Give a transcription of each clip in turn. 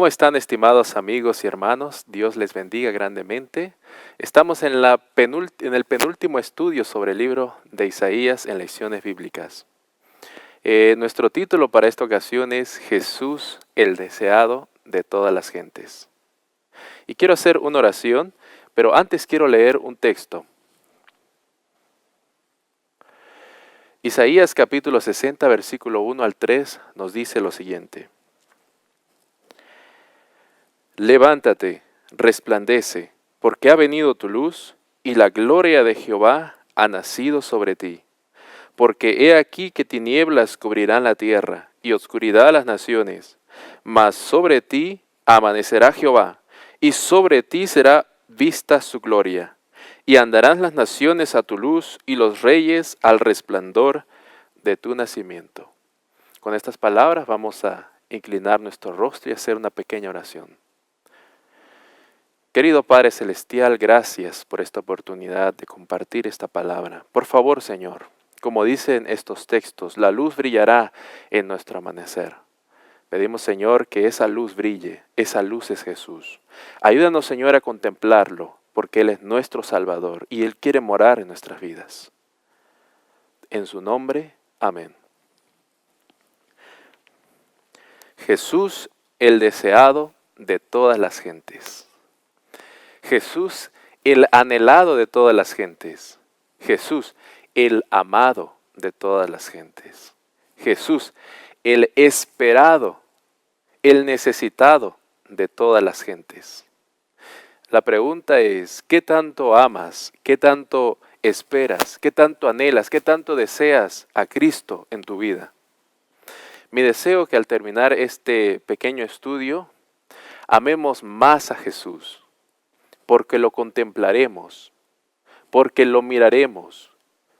¿Cómo están, estimados amigos y hermanos? Dios les bendiga grandemente. Estamos en el penúltimo estudio sobre el libro de Isaías en lecciones bíblicas. Nuestro título para esta ocasión es Jesús, el deseado de todas las gentes. Y quiero hacer una oración, pero antes quiero leer un texto. Isaías capítulo 60, versículo 1 al 3 nos dice lo siguiente. Levántate, resplandece, porque ha venido tu luz, y la gloria de Jehová ha nacido sobre ti. Porque he aquí que tinieblas cubrirán la tierra, y oscuridad las naciones. Mas sobre ti amanecerá Jehová, y sobre ti será vista su gloria. Y andarán las naciones a tu luz, y los reyes al resplandor de tu nacimiento. Con estas palabras vamos a inclinar nuestro rostro y hacer una pequeña oración. Querido Padre Celestial, gracias por esta oportunidad de compartir esta palabra. Por favor, Señor, como dicen estos textos, la luz brillará en nuestro amanecer. Pedimos, Señor, que esa luz brille, esa luz es Jesús. Ayúdanos, Señor, a contemplarlo, porque Él es nuestro Salvador y Él quiere morar en nuestras vidas. En su nombre, amén. Jesús, el deseado de todas las gentes. Jesús, el anhelado de todas las gentes. Jesús, el amado de todas las gentes. Jesús, el esperado, el necesitado de todas las gentes. La pregunta es, ¿qué tanto amas? ¿Qué tanto esperas? ¿Qué tanto anhelas? ¿Qué tanto deseas a Cristo en tu vida? Mi deseo es que al terminar este pequeño estudio, amemos más a Jesús. Porque lo contemplaremos, porque lo miraremos,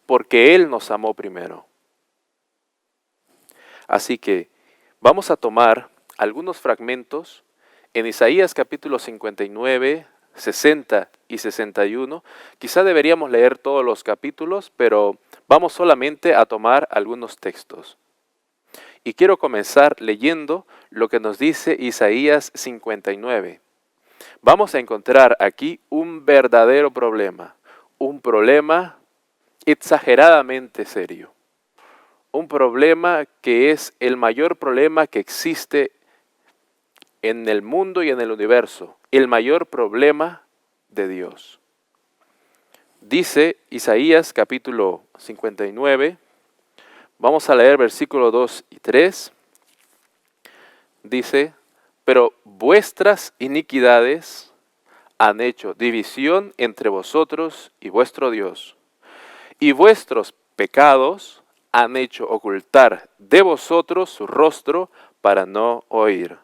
porque Él nos amó primero. Así que vamos a tomar algunos fragmentos en Isaías capítulo 59, 60 y 61. Quizá deberíamos leer todos los capítulos, pero vamos solamente a tomar algunos textos. Y quiero comenzar leyendo lo que nos dice Isaías 59. Vamos a encontrar aquí un verdadero problema, un problema exageradamente serio, un problema que es el mayor problema que existe en el mundo y en el universo, el mayor problema de Dios. Dice Isaías capítulo 59, vamos a leer versículos 2 y 3, dice: pero vuestras iniquidades han hecho división entre vosotros y vuestro Dios, y vuestros pecados han hecho ocultar de vosotros su rostro para no oír.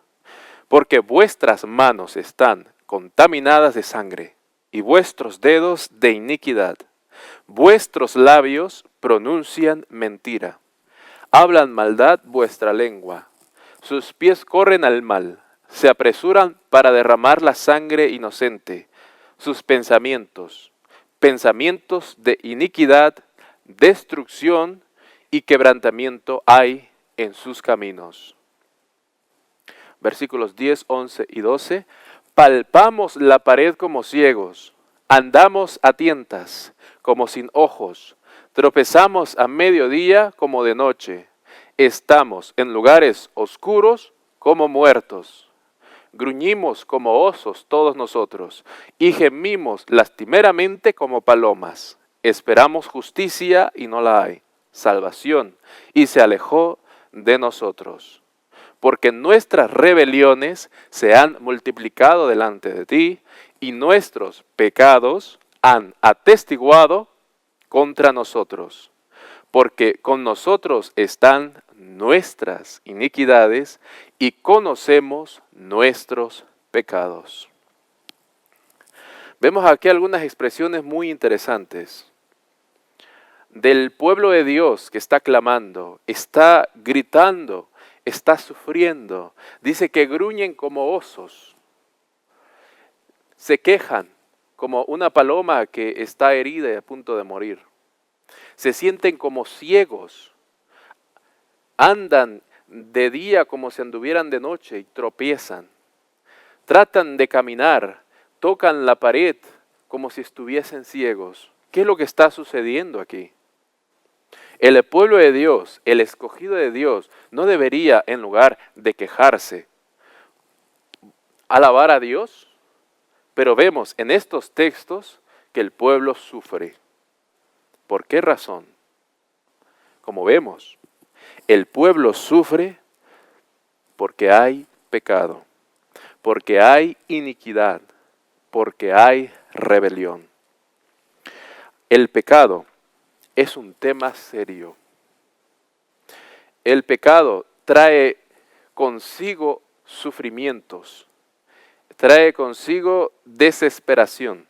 Porque vuestras manos están contaminadas de sangre, y vuestros dedos de iniquidad. Vuestros labios pronuncian mentira. Hablan maldad vuestra lengua. Sus pies corren al mal. Se apresuran para derramar la sangre inocente. Sus pensamientos de iniquidad, destrucción y quebrantamiento hay en sus caminos. Versículos 10, 11 y 12. Palpamos la pared como ciegos, andamos a tientas como sin ojos, tropezamos a mediodía como de noche, estamos en lugares oscuros como muertos. Gruñimos como osos todos nosotros, y gemimos lastimeramente como palomas. Esperamos justicia y no la hay, salvación, y se alejó de nosotros. Porque nuestras rebeliones se han multiplicado delante de ti, y nuestros pecados han atestiguado contra nosotros. Porque con nosotros están nuestras iniquidades y conocemos nuestros pecados. Vemos aquí algunas expresiones muy interesantes del pueblo de Dios que está clamando, está gritando, está sufriendo. Dice que gruñen como osos, se quejan como una paloma que está herida y a punto de morir. Se sienten como ciegos, andan de día como si anduvieran de noche y tropiezan. tratan de caminar, tocan la pared como si estuviesen ciegos. ¿Qué es lo que está sucediendo aquí? El pueblo de Dios, el escogido de Dios, no debería, en lugar de quejarse, alabar a Dios, pero vemos en estos textos que el pueblo sufre. ¿Por qué razón? Como vemos, el pueblo sufre porque hay pecado, porque hay iniquidad, porque hay rebelión. El pecado es un tema serio. El pecado trae consigo sufrimientos, trae consigo desesperación.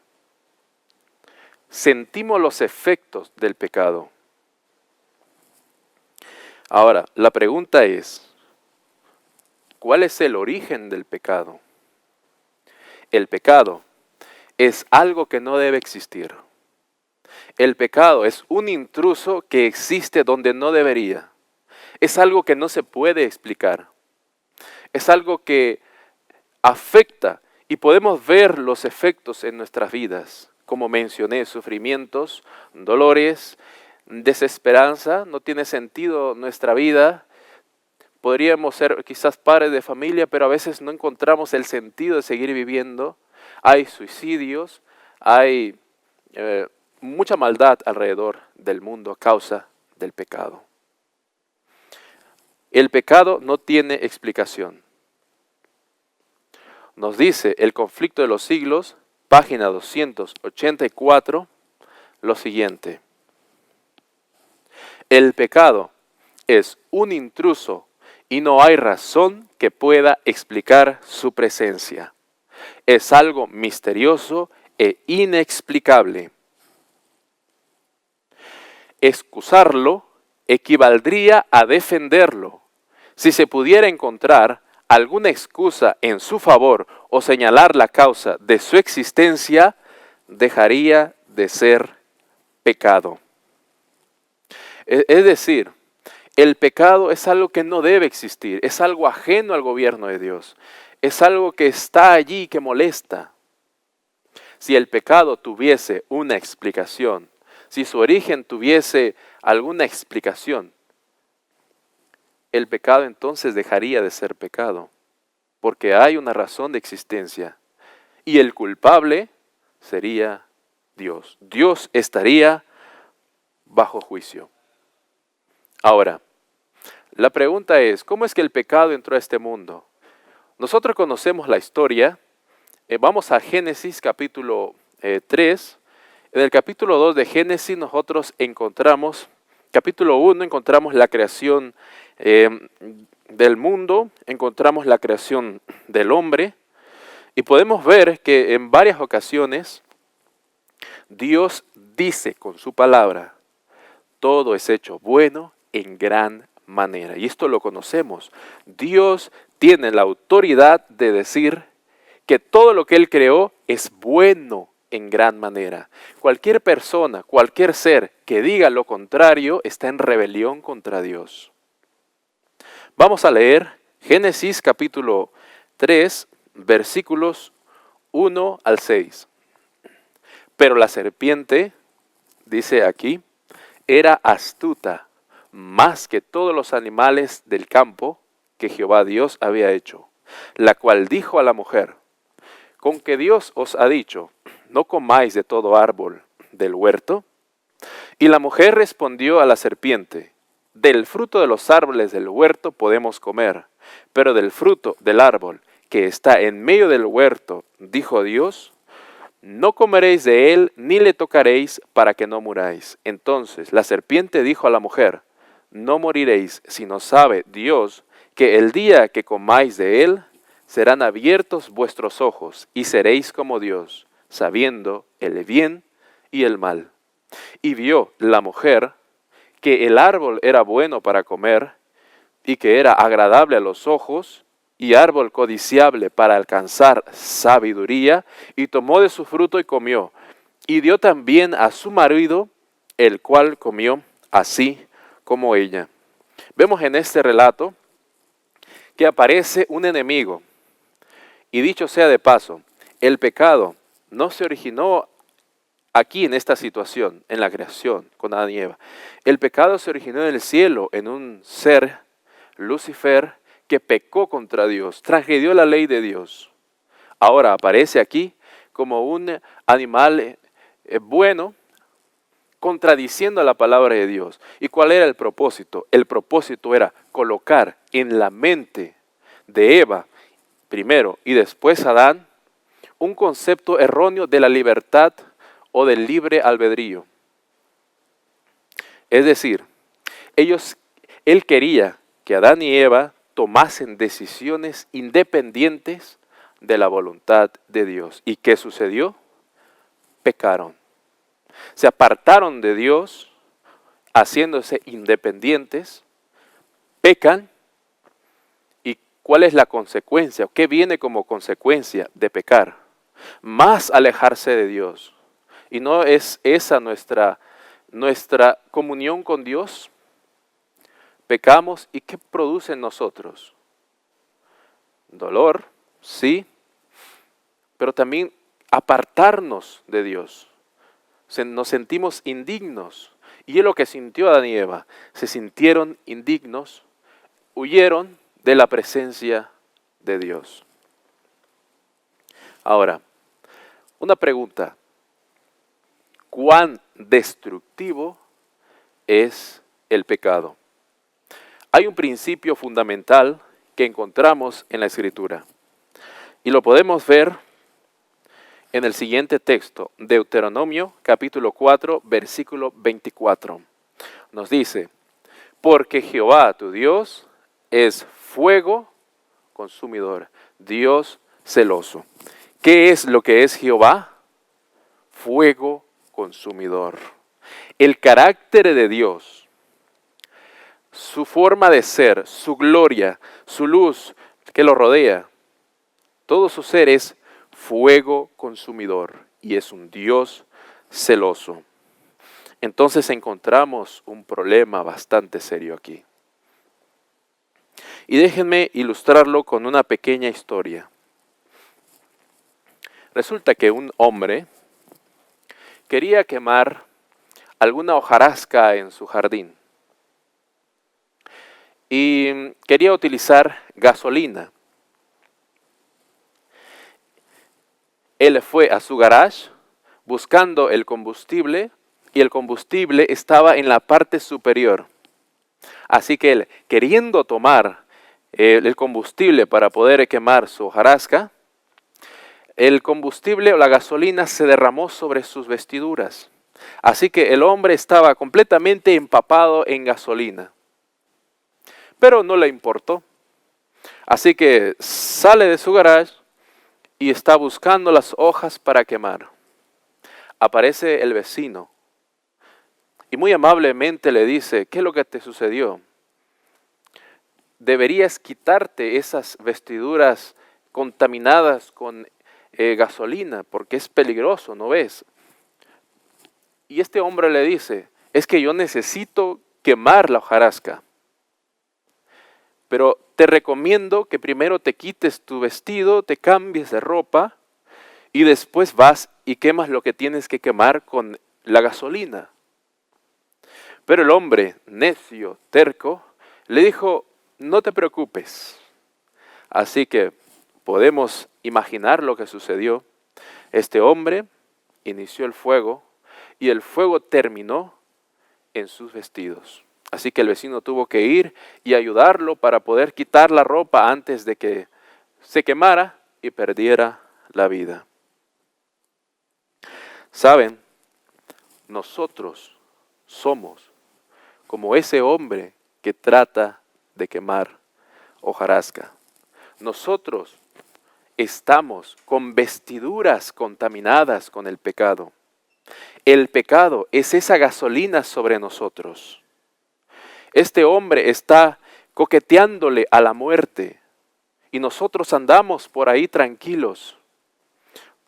Sentimos los efectos del pecado. Ahora, la pregunta es, ¿cuál es el origen del pecado? El pecado es algo que no debe existir. El pecado es un intruso que existe donde no debería. Es algo que no se puede explicar. Es algo que afecta y podemos ver los efectos en nuestras vidas. Como mencioné, sufrimientos, dolores, desesperanza, no tiene sentido nuestra vida. Podríamos ser quizás padres de familia, pero a veces no encontramos el sentido de seguir viviendo. Hay suicidios, hay mucha maldad alrededor del mundo a causa del pecado. El pecado no tiene explicación. Nos dice el conflicto de los siglos, página 284, lo siguiente. El pecado es un intruso y no hay razón que pueda explicar su presencia. Es algo misterioso e inexplicable. Excusarlo equivaldría a defenderlo. Si se pudiera encontrar alguna excusa en su favor o señalar la causa de su existencia, dejaría de ser pecado. Es decir, el pecado es algo que no debe existir, es algo ajeno al gobierno de Dios, es algo que está allí que molesta. Si el pecado tuviese una explicación, si su origen tuviese alguna explicación, el pecado entonces dejaría de ser pecado, porque hay una razón de existencia. Y el culpable sería Dios. Dios estaría bajo juicio. Ahora, la pregunta es, ¿cómo es que el pecado entró a este mundo? Nosotros conocemos la historia. Vamos a Génesis capítulo 3. En el capítulo 2 de Génesis nosotros encontramos, capítulo 1 encontramos la creación del mundo, encontramos la creación del hombre y podemos ver que en varias ocasiones Dios dice con su palabra, todo es hecho bueno en gran manera. Y esto lo conocemos. Dios tiene la autoridad de decir que todo lo que Él creó es bueno en gran manera. Cualquier persona, cualquier ser que diga lo contrario está en rebelión contra Dios. Vamos a leer Génesis capítulo 3, versículos 1 al 6. Pero la serpiente, dice aquí, era astuta más que todos los animales del campo que Jehová Dios había hecho, la cual dijo a la mujer, ¿con que Dios os ha dicho, no comáis de todo árbol del huerto? Y la mujer respondió a la serpiente, del fruto de los árboles del huerto podemos comer, pero del fruto del árbol que está en medio del huerto, dijo Dios, no comeréis de él ni le tocaréis para que no muráis. Entonces la serpiente dijo a la mujer, no moriréis, sino sabe Dios que el día que comáis de él, serán abiertos vuestros ojos y seréis como Dios, sabiendo el bien y el mal. Y vio la mujer que el árbol era bueno para comer y que era agradable a los ojos y árbol codiciable para alcanzar sabiduría, y tomó de su fruto y comió. Y dio también a su marido, el cual comió así como ella. Vemos en este relato que aparece un enemigo. Y dicho sea de paso, el pecado no se originó aquí en esta situación, en la creación, con Adán y Eva. El pecado se originó en el cielo, en un ser, Lucifer, que pecó contra Dios, transgredió la ley de Dios. Ahora aparece aquí como un animal bueno, contradiciendo la palabra de Dios. ¿Y cuál era el propósito? El propósito era colocar en la mente de Eva, primero y después Adán, un concepto erróneo de la libertad o del libre albedrío. Es decir, él quería que Adán y Eva tomasen decisiones independientes de la voluntad de Dios. ¿Y qué sucedió? Pecaron. Se apartaron de Dios, haciéndose independientes, pecan. ¿Y cuál es la consecuencia? ¿Qué viene como consecuencia de pecar? Más alejarse de Dios. ¿Y no es esa nuestra comunión con Dios? Pecamos, ¿y qué produce en nosotros? Dolor, sí, pero también apartarnos de Dios. Nos sentimos indignos. Y es lo que sintió Adán y Eva. Se sintieron indignos, huyeron de la presencia de Dios. Ahora, una pregunta. ¿Cuán destructivo es el pecado? Hay un principio fundamental que encontramos en la Escritura. Y lo podemos ver en el siguiente texto, Deuteronomio capítulo 4, versículo 24. Nos dice, porque Jehová tu Dios es fuego consumidor, Dios celoso. ¿Qué es lo que es Jehová? Fuego consumidor. El carácter de Dios, su forma de ser, su gloria, su luz que lo rodea, todo su ser es fuego consumidor y es un Dios celoso. Entonces encontramos un problema bastante serio aquí. Y déjenme ilustrarlo con una pequeña historia. Resulta que un hombre quería quemar alguna hojarasca en su jardín y quería utilizar gasolina. Él fue a su garage buscando el combustible y el combustible estaba en la parte superior. Así que él, queriendo tomar el combustible para poder quemar su hojarasca, el combustible o la gasolina se derramó sobre sus vestiduras. Así que el hombre estaba completamente empapado en gasolina. Pero no le importó. Así que sale de su garage y está buscando las hojas para quemar. Aparece el vecino y muy amablemente le dice, ¿qué es lo que te sucedió? Deberías quitarte esas vestiduras contaminadas con gasolina porque es peligroso, ¿no ves? Y este hombre le dice, es que yo necesito quemar la hojarasca, pero te recomiendo que primero te quites tu vestido, te cambies de ropa y después vas y quemas lo que tienes que quemar con la gasolina. Pero el hombre, necio, terco, le dijo, no te preocupes. Así que podemos imaginar lo que sucedió. Este hombre inició el fuego y el fuego terminó en sus vestidos. Así que el vecino tuvo que ir y ayudarlo para poder quitar la ropa antes de que se quemara y perdiera la vida. ¿Saben? Nosotros somos como ese hombre que trata de quemar hojarasca. Nosotros estamos con vestiduras contaminadas con el pecado. El pecado es esa gasolina sobre nosotros. Este hombre está coqueteándole a la muerte y nosotros andamos por ahí tranquilos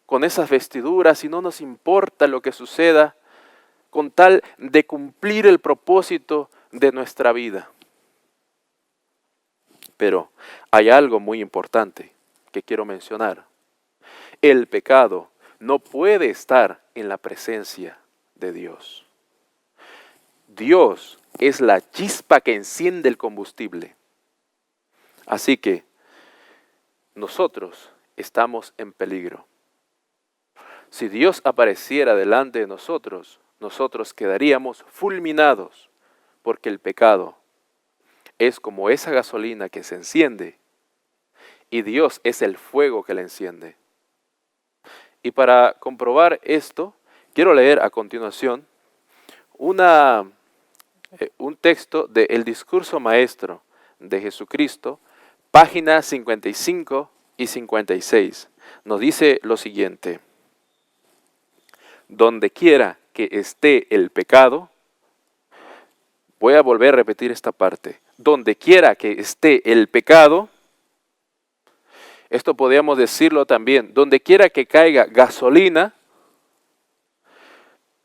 con esas vestiduras y no nos importa lo que suceda con tal de cumplir el propósito de nuestra vida. Pero hay algo muy importante que quiero mencionar. El pecado no puede estar en la presencia de Dios. Dios es la chispa que enciende el combustible. Así que nosotros estamos en peligro. Si Dios apareciera delante de nosotros, nosotros quedaríamos fulminados, porque el pecado es como esa gasolina que se enciende y Dios es el fuego que la enciende. Y para comprobar esto, quiero leer a continuación un texto del Discurso Maestro de Jesucristo, páginas 55 y 56. Nos dice lo siguiente: donde quiera que esté el pecado, voy a volver a repetir esta parte, donde quiera que esté el pecado, esto podríamos decirlo también, donde quiera que caiga gasolina,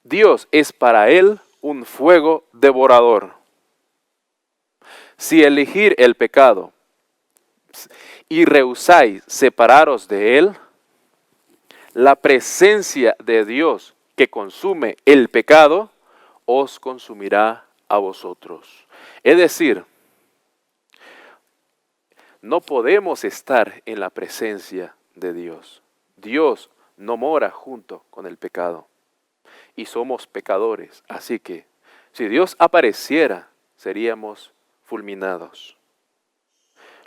Dios es para él un fuego devorador. Si elegir el pecado y rehusáis separaros de él, la presencia de Dios que consume el pecado os consumirá a vosotros. Es decir, no podemos estar en la presencia de Dios. Dios no mora junto con el pecado y somos pecadores. Así que si Dios apareciera, seríamos fulminados.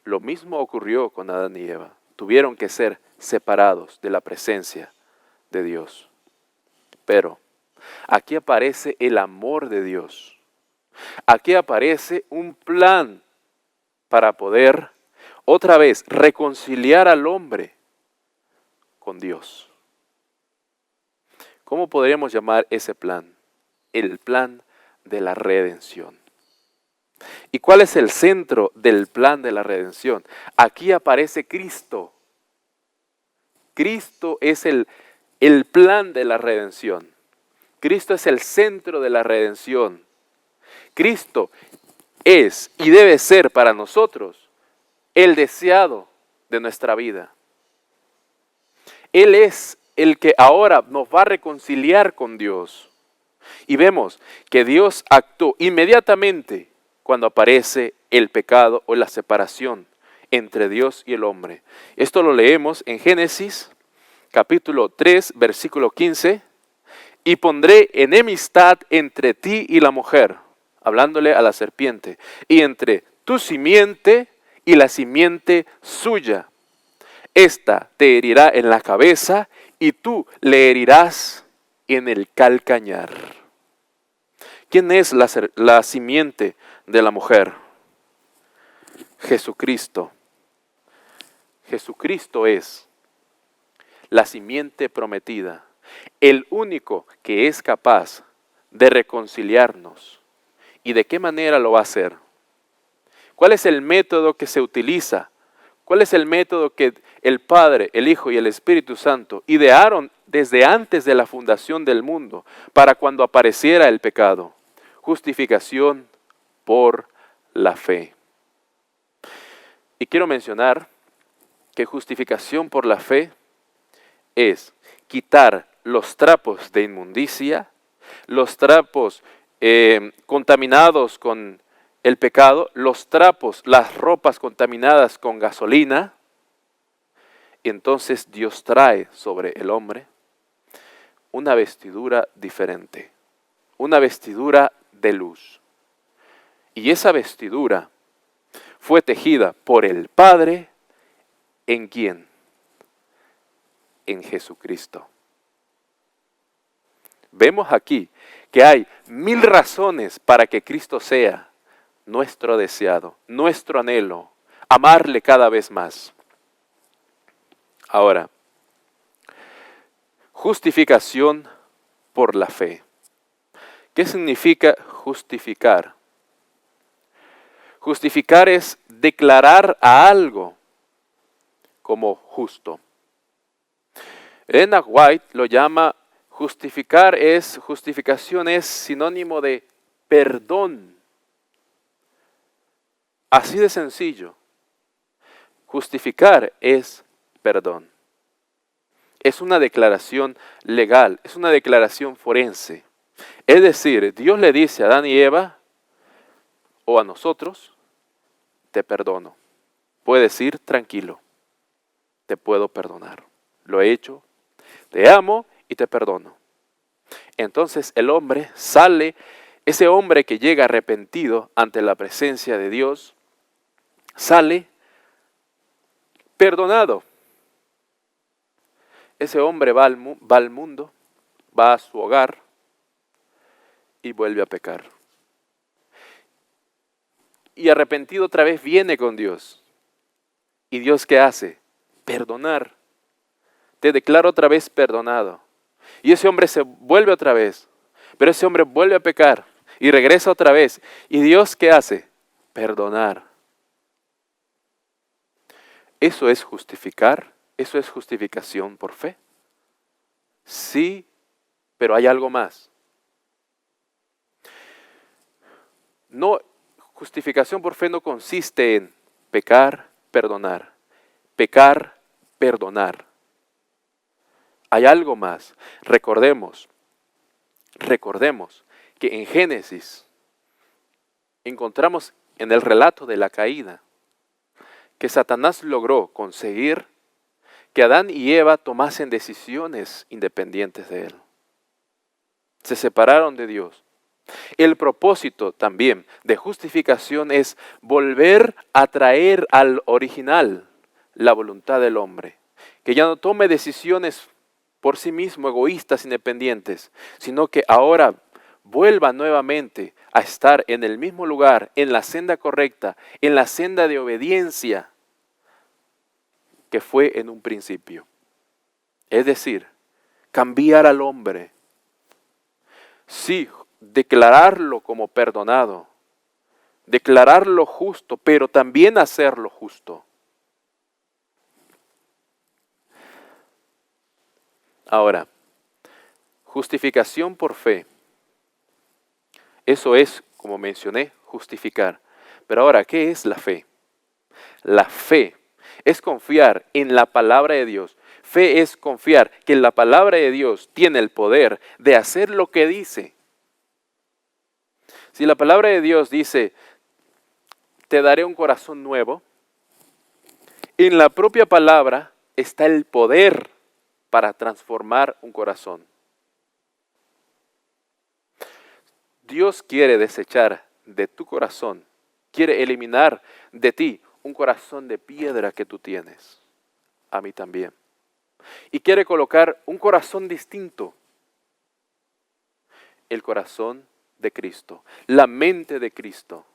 Lo mismo ocurrió con Adán y Eva. Tuvieron que ser separados de la presencia de Dios. Pero aquí aparece el amor de Dios. Aquí aparece un plan para poder otra vez reconciliar al hombre con Dios. ¿Cómo podríamos llamar ese plan? El plan de la redención. ¿Y cuál es el centro del plan de la redención? Aquí aparece Cristo. Cristo es el plan de la redención. Cristo es el centro de la redención. Cristo es y debe ser para nosotros el deseado de nuestra vida. Él es el que ahora nos va a reconciliar con Dios. Y vemos que Dios actuó inmediatamente cuando aparece el pecado o la separación entre Dios y el hombre. Esto lo leemos en Génesis capítulo 3, versículo 15. Y pondré enemistad entre ti y la mujer, hablándole a la serpiente, y entre tu simiente y la simiente suya. Esta te herirá en la cabeza y tú le herirás en el calcañar. ¿Quién es la simiente de la mujer? Jesucristo. Jesucristo es la simiente prometida, el único que es capaz de reconciliarnos. ¿Y de qué manera lo va a hacer? ¿Cuál es el método que se utiliza? ¿Cuál es el método que el Padre, el Hijo y el Espíritu Santo idearon desde antes de la fundación del mundo para cuando apareciera el pecado? Justificación por la fe. Y quiero mencionar que justificación por la fe es quitar los trapos de inmundicia, los trapos contaminados con el pecado, los trapos, las ropas contaminadas con gasolina. Y entonces Dios trae sobre el hombre una vestidura diferente, una vestidura de luz. Y esa vestidura fue tejida por el Padre, ¿en quién? En Jesucristo. Vemos aquí que hay 1000 razones para que Cristo sea nuestro deseado, nuestro anhelo, amarle cada vez más. Ahora, justificación por la fe. ¿Qué significa justificar? Justificar es declarar a algo como justo. Ellen White lo llama justificación es sinónimo de perdón. Así de sencillo. Justificar es perdón. Es una declaración legal, es una declaración forense. Es decir, Dios le dice a Adán y Eva, o a nosotros, te perdono. Puedes ir tranquilo, te puedo perdonar. Lo he hecho, te amo y te perdono. Entonces el hombre sale, ese hombre que llega arrepentido ante la presencia de Dios, sale perdonado. Ese hombre va al mundo, va a su hogar y vuelve a pecar. Y arrepentido otra vez viene con Dios. ¿Y Dios qué hace? Perdonar. Te declaro otra vez perdonado. Y ese hombre se vuelve otra vez. Pero ese hombre vuelve a pecar y regresa otra vez. ¿Y Dios qué hace? Perdonar. ¿Eso es justificar? ¿Eso es justificación por fe? Sí, pero hay algo más. No, justificación por fe no consiste en pecar, perdonar. Pecar, perdonar. Hay algo más. Recordemos que en Génesis encontramos en el relato de la caída que Satanás logró conseguir que Adán y Eva tomasen decisiones independientes de él. Se separaron de Dios. El propósito también de justificación es volver a traer al original la voluntad del hombre, que ya no tome decisiones por sí mismo, egoístas, independientes, sino que ahora vuelva nuevamente a estar en el mismo lugar, en la senda correcta, en la senda de obediencia que fue en un principio. Es decir, cambiar al hombre. Sí, declararlo como perdonado, declararlo justo, pero también hacerlo justo. Ahora, justificación por fe. Eso es, como mencioné, justificar. Pero ahora, ¿qué es la fe? La fe es confiar en la palabra de Dios. Fe es confiar que la palabra de Dios tiene el poder de hacer lo que dice. Si la palabra de Dios dice, te daré un corazón nuevo, en la propia palabra está el poder para transformar un corazón. Dios quiere desechar de tu corazón, quiere eliminar de ti un corazón de piedra que tú tienes. A mí también. Y quiere colocar un corazón distinto. El corazón de Cristo, la mente de Cristo,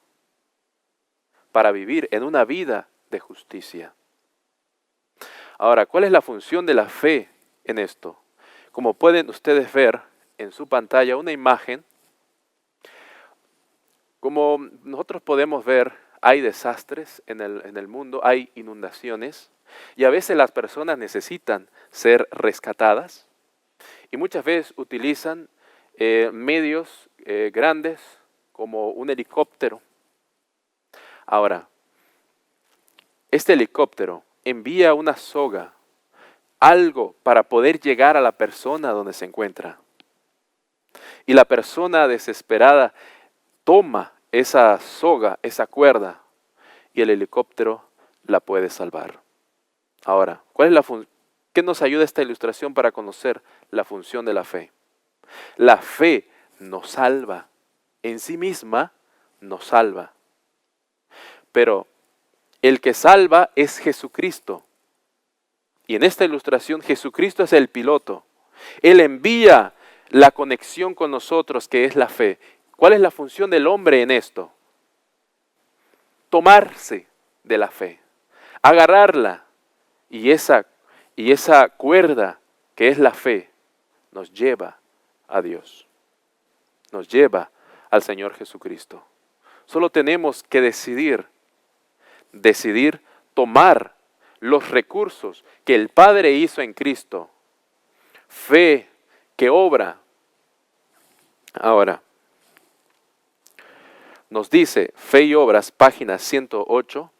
para vivir en una vida de justicia. Ahora, ¿cuál es la función de la fe en esto? Como pueden ustedes ver en su pantalla una imagen, como nosotros podemos ver, hay desastres en el mundo, hay inundaciones, y a veces las personas necesitan ser rescatadas, y muchas veces utilizan medios grandes como un helicóptero. Ahora, este helicóptero envía una soga, algo para poder llegar a la persona donde se encuentra. Y la persona desesperada toma esa soga, esa cuerda, y el helicóptero la puede salvar. Ahora, ¿qué nos ayuda esta ilustración para conocer la función de la fe? La fe nos salva, en sí misma nos salva. Pero el que salva es Jesucristo. Y en esta ilustración Jesucristo es el piloto. Él envía la conexión con nosotros, que es la fe. ¿Cuál es la función del hombre en esto? Tomarse de la fe, agarrarla, y esa cuerda que es la fe nos lleva a Dios, nos lleva al Señor Jesucristo. Solo tenemos que decidir tomar los recursos que el Padre hizo en Cristo. Fe que obra. Ahora, nos dice Fe y Obras, página 108,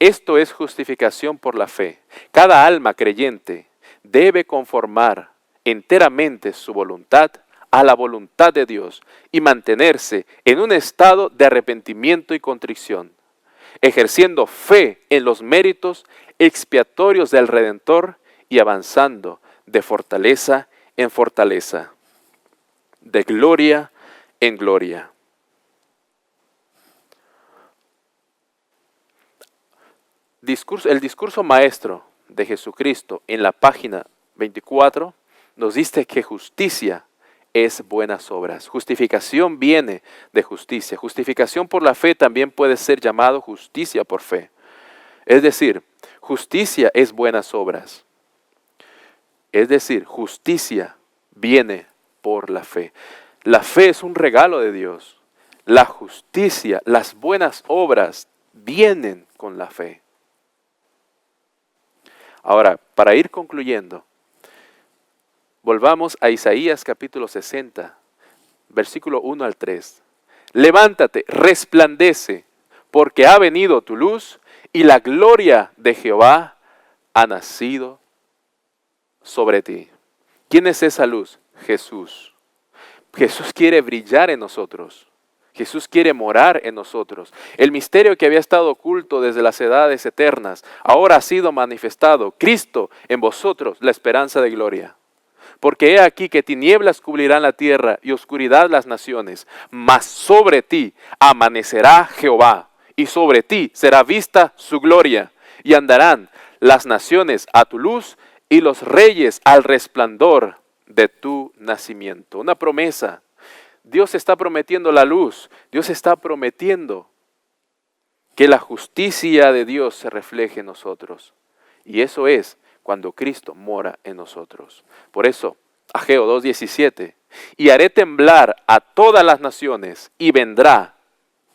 Esto es justificación por la fe. Cada alma creyente debe conformar enteramente su voluntad a la voluntad de Dios y mantenerse en un estado de arrepentimiento y contrición, ejerciendo fe en los méritos expiatorios del Redentor y avanzando de fortaleza en fortaleza, de gloria en gloria. El discurso maestro de Jesucristo en la página 24 nos dice que justicia es buenas obras. Justificación viene de justicia. Justificación por la fe también puede ser llamado justicia por fe. Es decir, justicia es buenas obras. Es decir, justicia viene por la fe. La fe es un regalo de Dios. La justicia, las buenas obras vienen con la fe. Ahora, para ir concluyendo, volvamos a Isaías capítulo 60, versículo 1 al 3. Levántate, resplandece, porque ha venido tu luz y la gloria de Jehová ha nacido sobre ti. ¿Quién es esa luz? Jesús. Jesús quiere brillar en nosotros. Jesús quiere morar en nosotros. El misterio que había estado oculto desde las edades eternas, ahora ha sido manifestado. Cristo en vosotros, la esperanza de gloria. Porque he aquí que tinieblas cubrirán la tierra y oscuridad las naciones, mas sobre ti amanecerá Jehová, y sobre ti será vista su gloria, y andarán las naciones a tu luz y los reyes al resplandor de tu nacimiento. Una promesa. Dios está prometiendo la luz. Dios está prometiendo que la justicia de Dios se refleje en nosotros. Y eso es cuando Cristo mora en nosotros. Por eso, Ageo 2:17, y haré temblar a todas las naciones, y vendrá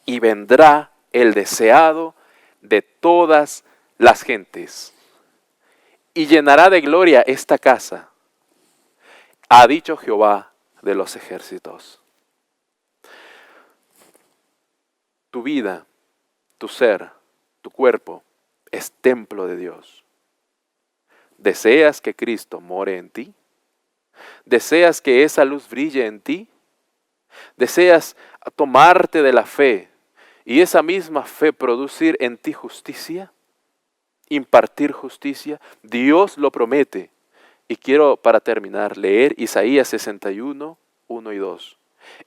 el deseado de todas las gentes, y llenará de gloria esta casa, ha dicho Jehová de los ejércitos. Tu vida, tu ser, tu cuerpo es templo de Dios. ¿Deseas que Cristo more en ti? ¿Deseas que esa luz brille en ti? ¿Deseas tomarte de la fe y esa misma fe producir en ti justicia? ¿Impartir justicia? Dios lo promete. Y quiero, para terminar, leer Isaías 61, 1 y 2.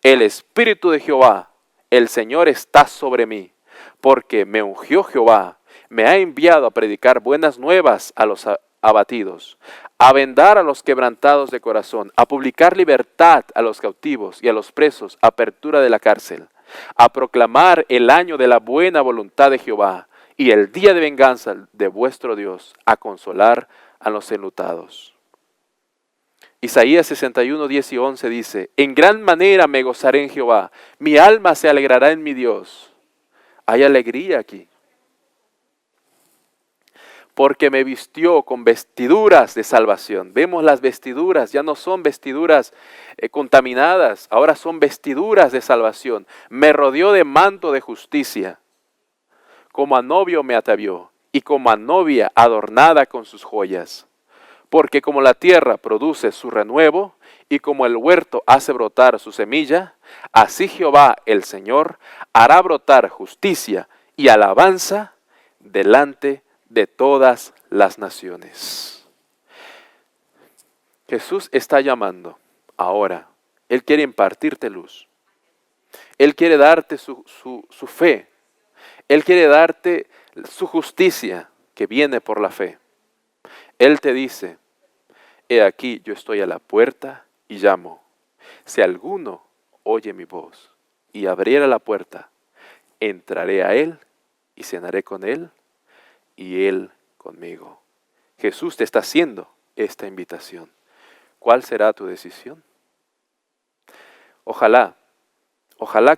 El Espíritu de Jehová, el Señor está sobre mí, porque me ungió Jehová, me ha enviado a predicar buenas nuevas a los abatidos, a vendar a los quebrantados de corazón, a publicar libertad a los cautivos y a los presos, apertura de la cárcel, a proclamar el año de la buena voluntad de Jehová y el día de venganza de vuestro Dios, a consolar a los enlutados. Isaías 61, 10 y 11 dice, en gran manera me gozaré en Jehová, mi alma se alegrará en mi Dios. Hay alegría aquí. Porque me vistió con vestiduras de salvación. Vemos las vestiduras, ya no son vestiduras contaminadas, ahora son vestiduras de salvación. Me rodeó de manto de justicia. Como a novio me atavió y como a novia adornada con sus joyas. Porque como la tierra produce su renuevo y como el huerto hace brotar su semilla, así Jehová el Señor hará brotar justicia y alabanza delante de todas las naciones. Jesús está llamando ahora. Él quiere impartirte luz. Él quiere darte su fe. Él quiere darte su justicia que viene por la fe. Él te dice, he aquí yo estoy a la puerta y llamo. Si alguno oye mi voz y abriera la puerta, entraré a él y cenaré con él y él conmigo. Jesús te está haciendo esta invitación. ¿Cuál será tu decisión? Ojalá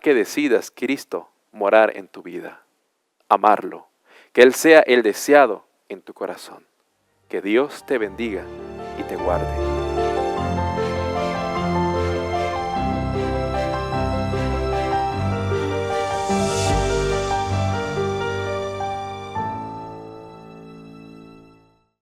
que decidas Cristo morar en tu vida, amarlo, que Él sea el deseado en tu corazón. Que Dios te bendiga y te guarde.